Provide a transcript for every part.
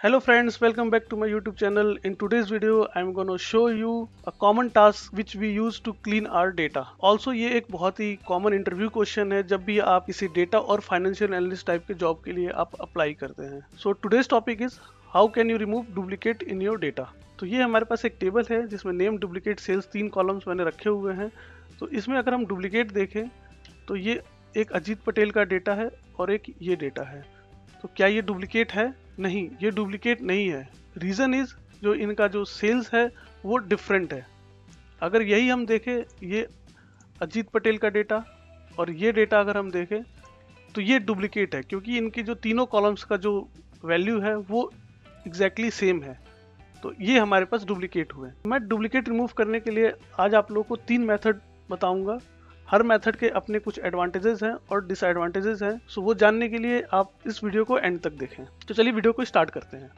Hello friends, welcome back to my YouTube channel. In today's video, I'm going to show you a common task which we use to clean our data. Also ये एक बहुत ही common interview question है जब भी आप किसी data और financial analyst type के job के लिए आप apply करते हैं. So today's topic is how can you remove duplicate in your data. तो ये हमारे पास एक टेबल है जिसमें नेम, डुप्लीकेट, सेल्स 3 कॉलम्स मैंने रखे हुए हैं. तो इसमें अगर हम डुप्लीकेट देखें तो ये एक अजीत पटेल का डेटा है और एक ये डेटा है. तो क्या ये डुप्लीकेट है? नहीं, ये डुप्लीकेट नहीं है. रीज़न इज जो इनका जो सेल्स है वो डिफरेंट है. अगर यही हम देखें, ये अजीत पटेल का डेटा और ये डेटा अगर हम देखें तो ये डुप्लीकेट है क्योंकि इनकी जो तीनों कॉलम्स का जो वैल्यू है वो एग्जैक्टली सेम है. तो ये हमारे पास डुप्लीकेट हुए. मैं डुप्लीकेट रिमूव करने के लिए आज आप लोगों को 3 मेथड बताऊंगा. हर मेथड के अपने कुछ एडवांटेजेस हैं और डिसएडवांटेजेस हैं. सो वो जानने के लिए आप इस वीडियो को एंड तक देखें. तो चलिए वीडियो को स्टार्ट करते हैं.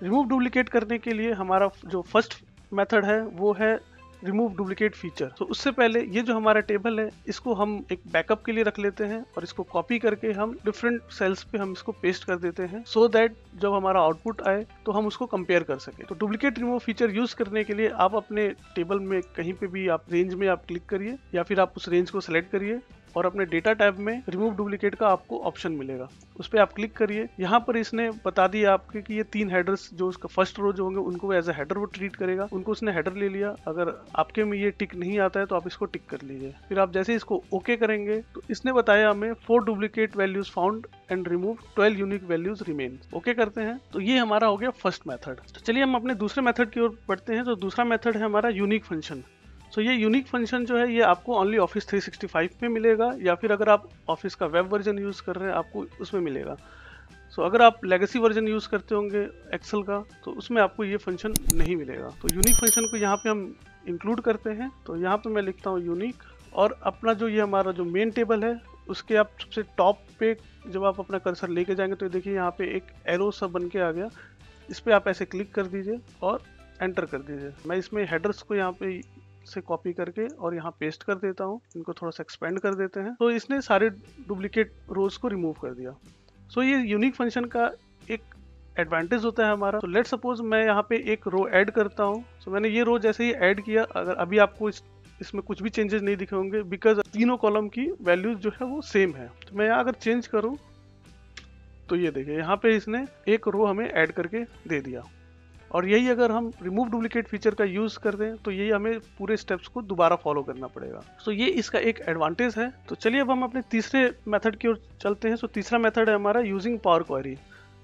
रिमूव डुप्लीकेट करने के लिए हमारा जो फर्स्ट मेथड है वो है रिमूव डुप्लीकेट फीचर. तो उससे पहले ये जो हमारा टेबल है इसको हम एक बैकअप के लिए रख लेते हैं और इसको कॉपी करके हम डिफरेंट सेल्स पे हम इसको पेस्ट कर देते हैं सो दैट जब हमारा आउटपुट आए तो हम उसको कंपेयर कर सके. तो डुप्लीकेट रिमूव फीचर यूज करने के लिए आप अपने टेबल में कहीं पे भी आप रेंज में आप क्लिक करिए या फिर आप उस रेंज को सिलेक्ट करिए और अपने डेटा टैब में रिमूव डुप्लीकेट का आपको ऑप्शन मिलेगा. उस पर आप क्लिक करिए. यहाँ पर इसने बता दिया आपके कि ये 3 हेडर्स जो उसका फर्स्ट रो जो होंगे उनको एज ए हेडर वो ट्रीट करेगा. उनको उसने हेडर ले लिया. अगर आपके में ये टिक नहीं आता है तो आप इसको टिक कर लीजिए. फिर आप जैसे इसको ओके करेंगे तो इसने बताया हमें 4 duplicate values found and remove 12 unique values remain. Okay करते हैं. तो ये हमारा हो गया फर्स्ट मेथड. तो चलिए हम अपने दूसरे मेथड की ओर बढ़ते हैं. तो दूसरा मेथड है हमारा यूनिक फंक्शन. सो ये यूनिक फंक्शन जो है ये आपको ओनली ऑफिस 365 में मिलेगा या फिर अगर आप ऑफिस का वेब वर्जन यूज़ कर रहे हैं आपको उसमें मिलेगा. सो अगर आप लेगेसी वर्जन यूज़ करते होंगे एक्सेल का तो उसमें आपको ये फंक्शन नहीं मिलेगा. तो यूनिक फंक्शन को यहाँ पे हम इंक्लूड करते हैं. तो यहाँ पे मैं लिखता हूँ यूनिक और अपना जो ये हमारा जो मेन टेबल है उसके आप सबसे टॉप पे जब आप अपना कर्सर लेके जाएंगे तो देखिए यहाँ पे एक एरो सा बन के आ गया. इस पर आप ऐसे क्लिक कर दीजिए और एंटर कर दीजिए. मैं इसमें हेडर्स को यहाँ पे से कॉपी करके और यहाँ पेस्ट कर देता हूँ. इनको थोड़ा सा एक्सपेंड कर देते हैं. तो इसने सारे डुप्लीकेट रोज को रिमूव कर दिया. सो ये यूनिक फंक्शन का एक एडवांटेज होता है हमारा. तो लेट सपोज मैं यहाँ पे एक रो ऐड करता हूँ. सो मैंने ये रो जैसे ही ऐड किया, अगर अभी आपको इसमें कुछ भी चेंजेस नहीं दिखे होंगे बिकॉज तीनों कॉलम की वैल्यूज जो है वो सेम है. तो मैं यहाँ अगर चेंज करूँ तो ये देखिए यहाँ पे इसने एक रो हमें ऐड करके दे दिया. और यही अगर हम रिमूव डुप्लीकेट फीचर का यूज कर दें तो यही हमें पूरे स्टेप्स को दोबारा फॉलो करना पड़ेगा. सो ये इसका एक एडवांटेज है. तो चलिए अब हम अपने तीसरे मेथड की ओर चलते हैं. सो तीसरा मेथड है हमारा यूजिंग पावर क्वेरी.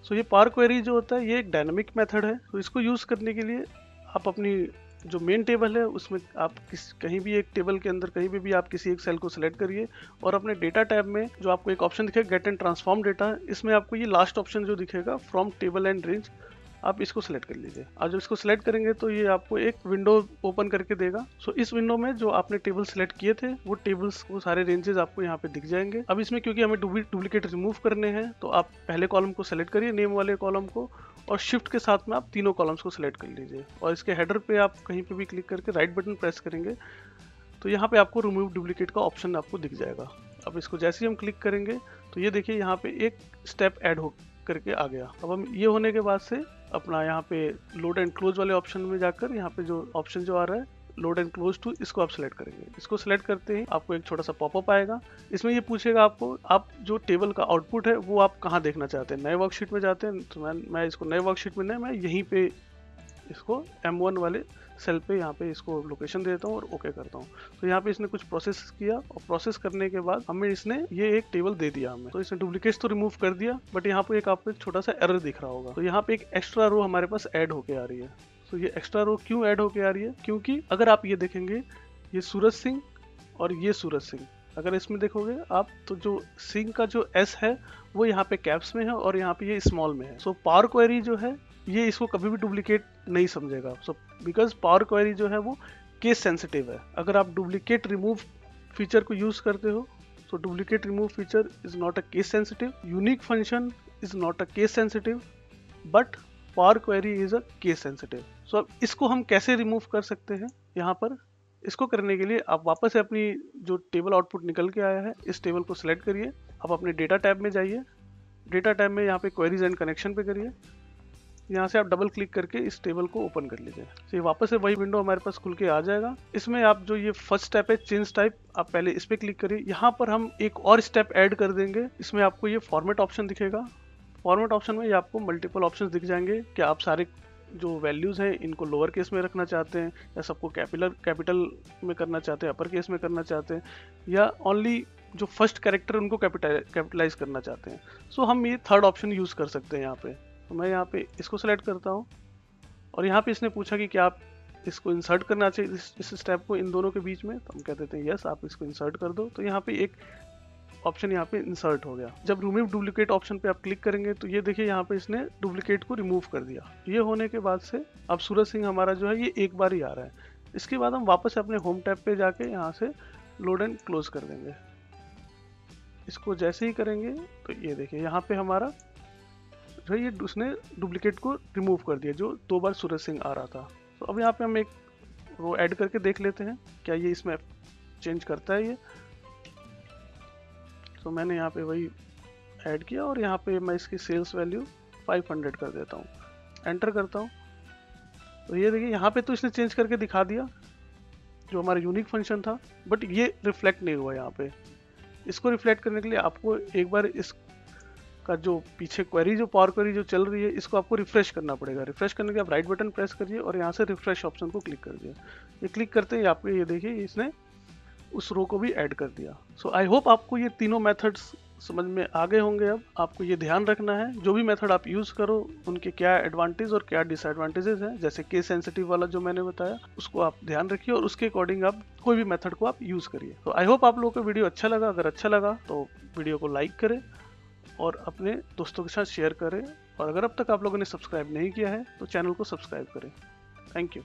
सो ये पावर क्वेरी जो होता है ये एक डायनामिक मेथड है. तो इसको यूज करने के लिए आप अपनी जो मेन टेबल है उसमें आप कहीं भी एक टेबल के अंदर कहीं भी आप किसी एक सेल को सिलेक्ट करिए और अपने डेटा टैब में जो आपको एक ऑप्शन दिखेगा गेट एंड ट्रांसफॉर्म डेटा, इसमें आपको ये लास्ट ऑप्शन जो दिखेगा फ्रॉम टेबल एंड रेंज आप इसको सिलेक्ट कर लीजिए. और जब इसको सिलेक्ट करेंगे तो ये आपको एक विंडो ओपन करके देगा. सो इस विंडो में जो आपने टेबल सिलेक्ट किए थे वो टेबल्स को सारे रेंजेस आपको यहाँ पे दिख जाएंगे. अब इसमें क्योंकि हमें डुप्लीकेट रिमूव करने हैं तो आप पहले कॉलम को सिलेक्ट करिए, नेम वाले कॉलम को, और शिफ्ट के साथ में आप तीनों कॉलम्स को सिलेक्ट कर लीजिए. और इसके हेडर पे आप कहीं पे भी क्लिक करके राइट बटन प्रेस करेंगे तो यहाँ पे आपको रिमूव डुप्लीकेट का ऑप्शन आपको दिख जाएगा. अब इसको जैसे ही हम क्लिक करेंगे तो ये देखिए यहाँ पे एक स्टेप ऐड हो करके आ गया. अब हम ये होने के बाद से अपना यहाँ पे लोड एंड क्लोज वाले ऑप्शन में जाकर यहाँ पे जो ऑप्शन जो आ रहा है लोड एंड क्लोज टू, इसको आप सिलेक्ट करेंगे. इसको सिलेक्ट करते ही आपको एक छोटा सा पॉपअप आएगा. इसमें ये पूछेगा आपको आप जो टेबल का आउटपुट है वो आप कहाँ देखना चाहते हैं. नए वर्कशीट में जाते हैं तो मैं इसको नए वर्कशीट में नहीं, मैं यहीं पे इसको M1 वाले सेल पे यहाँ पे इसको लोकेशन देता हूँ और ओके करता हूँ. तो यहाँ पे इसने कुछ प्रोसेस किया और प्रोसेस करने के बाद हमें इसने ये एक टेबल दे दिया हमें. तो इसने डुप्लीकेट्स तो रिमूव कर दिया बट यहाँ पे आपको एक छोटा सा एरर दिख रहा होगा. तो यहाँ पे एक एक्स्ट्रा रो हमारे पास ऐड होके आ रही है. तो ये एक्स्ट्रा रो क्यों ऐड होके आ रही है? क्योंकि अगर आप ये देखेंगे ये सूरज सिंह और ये सूरज सिंह, अगर इसमें देखोगे आप तो जो सिंह का जो S है वो यहाँ पे कैप्स में है और यहाँ पे ये स्मॉल में है. सो पावर क्वेरी जो है ये इसको कभी भी डुप्लीकेट नहीं समझेगा. सो बिकॉज पावर क्वेरी जो है वो केस सेंसिटिव है. अगर आप डुप्लीकेट रिमूव फीचर को यूज करते हो तो duplicate remove feature is not a case sensitive. Unique function is not a case sensitive but power query is a case sensitive. So अब इसको हम कैसे रिमूव कर सकते हैं? यहाँ पर इसको करने के लिए आप वापस से अपनी जो टेबल आउटपुट निकल के आया है इस टेबल को सिलेक्ट करिए आप अपने डेटा टैब में जाइए, डेटा टैब में यहाँ पे क्वेरीज एंड कनेक्शन पे करिए, यहाँ से आप डबल क्लिक करके इस टेबल को ओपन कर लीजिए। तो ये वापस से वही विंडो हमारे पास खुल के आ जाएगा। इसमें आप जो ये फर्स्ट स्टेप है चेंज टाइप, आप पहले इस पे क्लिक करिए। यहाँ पर हम एक और स्टेप ऐड कर देंगे। इसमें आपको ये फॉर्मेट ऑप्शन दिखेगा। फॉर्मेट ऑप्शन में ये आपको मल्टीपल ऑप्शंस दिख जाएंगे कि आप सारे जो वैल्यूज हैं इनको लोअर केस में रखना चाहते हैं, या सबको कैपिटल में करना चाहते हैं, अपर केस में करना चाहते हैं, या ओनली जो फर्स्ट कैरेक्टर उनको कैपिटलाइज करना चाहते हैं। सो हम ये थर्ड ऑप्शन यूज कर सकते हैं यहाँ पे। तो मैं यहाँ पे इसको सेलेक्ट करता हूँ और यहाँ पे इसने पूछा कि क्या आप इसको इंसर्ट करना चाहिए इस स्टेप को इन दोनों के बीच में, तो हम कह देते हैं यस, आप इसको इंसर्ट कर दो। तो यहाँ पे एक ऑप्शन यहाँ पे इंसर्ट हो गया। जब रिमूव डुप्लीकेट ऑप्शन पे आप क्लिक करेंगे तो ये देखिए यहाँ पे इसने डुप्लीकेट को रिमूव कर दिया। ये होने के बाद से अब सूरज सिंह हमारा जो है ये एक बार ही आ रहा है। इसके बाद हम वापस अपने होम टैब पे जाके यहाँ से लोड एंड क्लोज कर देंगे। इसको जैसे ही करेंगे तो ये देखिए यहाँ पे हमारा जो है ये उसने डुप्लीकेट को रिमूव कर दिया, जो 2 बार सूरज सिंह आ रहा था। तो अब यहाँ पे हम एक रो ऐड करके देख लेते हैं क्या ये इसमें चेंज करता है ये। तो मैंने यहाँ पे वही ऐड किया और यहाँ पे मैं इसकी सेल्स वैल्यू 500 कर देता हूँ, एंटर करता हूँ। तो ये देखिए यहाँ पे तो इसने चेंज करके दिखा दिया जो हमारा यूनिक फंक्शन था, बट ये रिफ्लेक्ट नहीं हुआ यहाँ पे। इसको रिफ्लेक्ट करने के लिए आपको एक बार इसका जो पीछे क्वेरी जो पावर क्वेरी जो चल रही है इसको आपको रिफ्रेश करना पड़ेगा। रिफ्रेश करने के आप राइट बटन प्रेस करिए और यहाँ से रिफ्रेश ऑप्शन को क्लिक कर दिए। ये क्लिक करते ही आपको ये देखिए इसने उस रो को भी ऐड कर दिया। सो आई होप आपको ये तीनों मेथड्स समझ में आ गए होंगे। अब आपको ये ध्यान रखना है जो भी मेथड आप यूज करो उनके क्या एडवांटेज और क्या डिसएडवांटेजेस हैं। जैसे केस सेंसिटिव वाला जो मैंने बताया उसको आप ध्यान रखिए और उसके अकॉर्डिंग आप कोई भी मेथड को आप यूज करिए। तो आई होप आप लोगों को वीडियो अच्छा लगा। अगर अच्छा लगा तो वीडियो को लाइक करें और अपने दोस्तों के साथ शेयर करें, और अगर अब तक आप लोगों ने सब्सक्राइब नहीं किया है तो चैनल को सब्सक्राइब करें। Thank you.